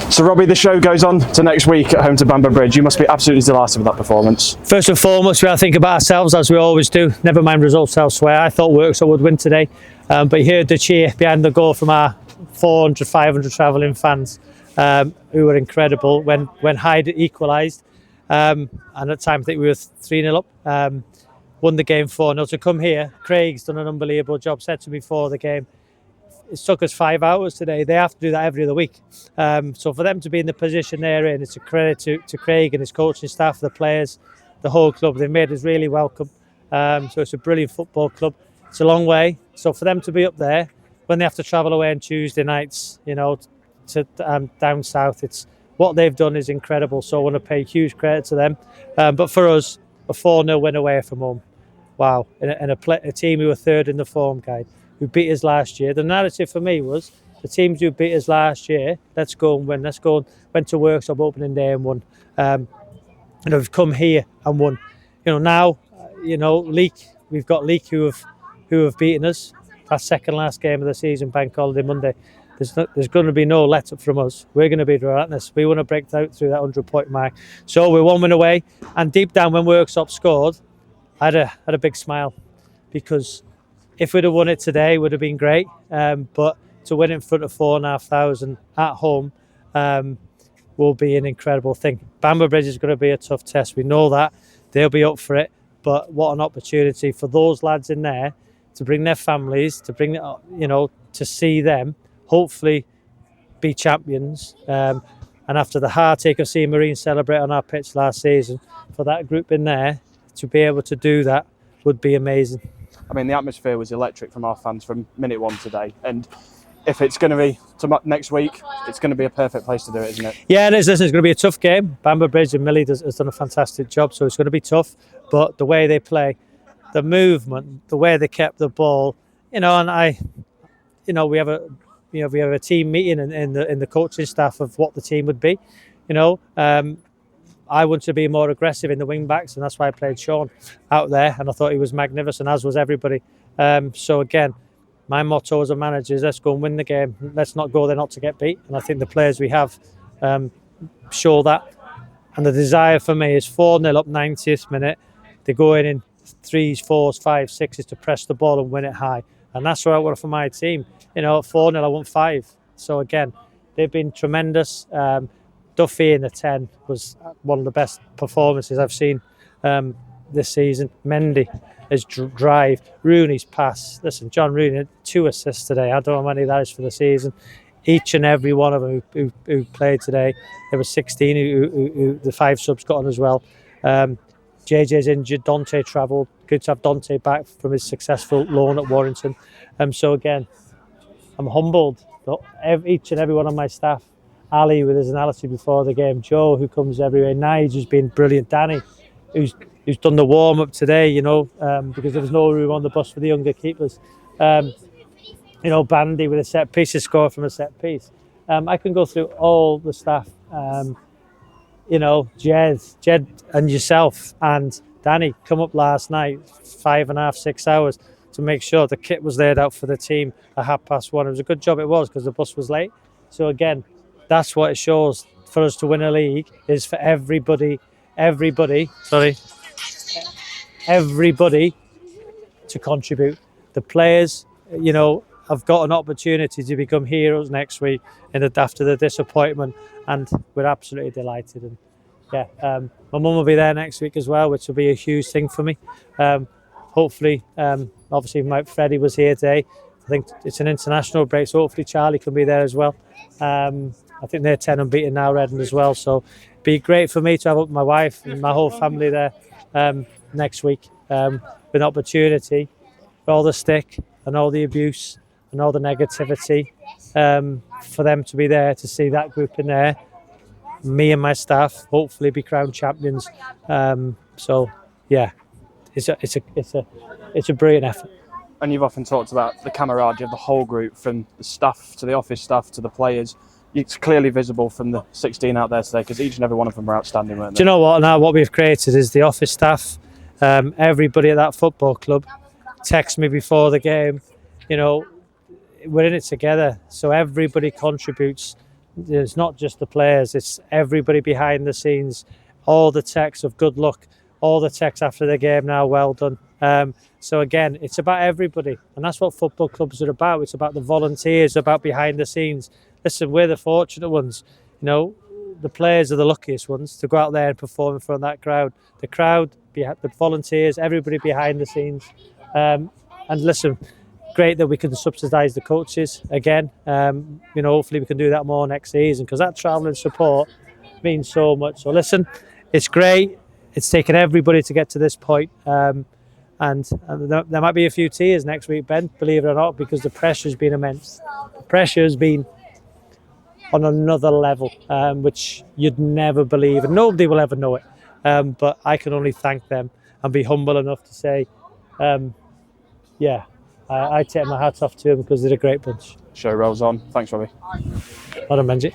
So Robbie, the show goes on to next week at home to Bamber Bridge. You must be absolutely delighted with that performance. First and foremost, we have to think about ourselves, as we always do. Never mind results elsewhere. I thought Worksop would win today, but you heard the cheer behind the goal from our 400, 500 travelling fans, who were incredible when Hyde equalised. And at the time, I think we were 3-0 up. Won the game 4-0. To come here, Craig's done an unbelievable job. Said to me before the game, it took us 5 hours today. They have to do that every other week. So for them to be in the position they're in, it's a credit to Craig and his coaching staff, the players, the whole club. They've made us really welcome. So it's a brilliant football club. It's a long way. So for them to be up there, when they have to travel away on Tuesday nights, to down south, it's what they've done is incredible. So I want to pay huge credit to them. But for us, a 4-0 win away from home. Wow. And a team who were third in the form guide, who beat us last year. The narrative for me was the teams who beat us last year, let's go and win. Let's go and went to Worksop opening day and won. We've come here and won. Now, Leek, we've got Leek who have beaten us. Our second last game of the season, Bank Holiday Monday. There's going to be no let up from us. We're going to be relentless. We want to break out through that 100-point mark. So we're 1 win away. And deep down, when Worksop scored, I had a big smile, because if we'd have won it today, it would have been great. But to win in front of 4,500 at home will be an incredible thing. Bamber Bridge is going to be a tough test. We know that. They'll be up for it. But what an opportunity for those lads in there to bring their families, to bring, to see them, hopefully be champions. And after the heartache of seeing Marine celebrate on our pitch last season, for that group in there to be able to do that would be amazing. I mean, the atmosphere was electric from our fans from minute one today. And if it's going to be next week, it's going to be a perfect place to do it, isn't it? Yeah, it is. Listen, it's going to be a tough game. Bamber Bridge and Millie has done a fantastic job, so it's going to be tough. But the way they play, the movement, the way they kept the ball, and we have a team meeting in the coaching staff of what the team would be. I wanted to be more aggressive in the wing backs, and that's why I played Sean out there, and I thought he was magnificent, as was everybody. So again, my motto as a manager is let's go and win the game. Let's not go there not to get beat. And I think the players we have show that. And the desire for me is 4-0 up 90th minute. They're going in 3s, 4s, 5s, 6s to press the ball and win it high. And that's what I want for my team. At 4-0, I want 5. So again, they've been tremendous. Duffy in the 10 was one of the best performances I've seen this season. Mendy, his drive, Rooney's pass. Listen, John Rooney had 2 assists today. I don't know how many that is for the season. Each and every one of them who played today. There were 16 who the 5 subs got on as well. JJ's injured. Dante travelled. Good to have Dante back from his successful loan at Warrington. So again, I'm humbled. Each and every one of my staff. Ali with his analysis before the game. Joe, who comes everywhere. Nige, who's been brilliant. Danny, who's done the warm-up today, because there was no room on the bus for the younger keepers. Bandy with a set piece, a score from a set piece. I can go through all the staff. Jed and yourself and Danny come up last night, 5.5, 6 hours to make sure the kit was laid out for the team at 1:30. It was a good job it was, because the bus was late. So again, that's what it shows for us to win a league, is for everybody to contribute. The players, have got an opportunity to become heroes next week after the disappointment, and we're absolutely delighted. And my mum will be there next week as well, which will be a huge thing for me. Hopefully, obviously, Freddie was here today. I think it's an international break, so hopefully Charlie can be there as well. I think they're 10 unbeaten now, Redden as well. So it'd be great for me to have my wife and my whole family there next week, with an opportunity for all the stick and all the abuse and all the negativity, for them to be there to see that group in there. Me and my staff hopefully be crowned champions. So yeah, it's a brilliant effort. And you've often talked about the camaraderie of the whole group, from the staff to the office staff to the players. It's clearly visible from the 16 out there today, because each and every one of them were outstanding, weren't they? Do you know what? Now what we've created is the office staff. Everybody at that football club texts me before the game. We're in it together, so everybody contributes. it's not just the players, it's everybody behind the scenes, all the texts of good luck, all the texts after the game now, well done. So again, it's about everybody, and that's what football clubs are about. It's about the volunteers, about behind the scenes. Listen, we're the fortunate ones, you know. The players are the luckiest ones to go out there and perform in front of that crowd. The crowd, the volunteers, everybody behind the scenes. And listen, great that we can subsidise the coaches again. You know, hopefully we can do that more next season, because that travelling support means so much. So listen, it's great. It's taken everybody to get to this point. And there might be a few tears next week, Ben, believe it or not, because the pressure's been immense. The pressure's been on another level, which you'd never believe, and nobody will ever know it. But I can only thank them and be humble enough to say, yeah, I take my hat off to them, because they're a great bunch. Show rolls on. Thanks, Robbie. Well done, Benji.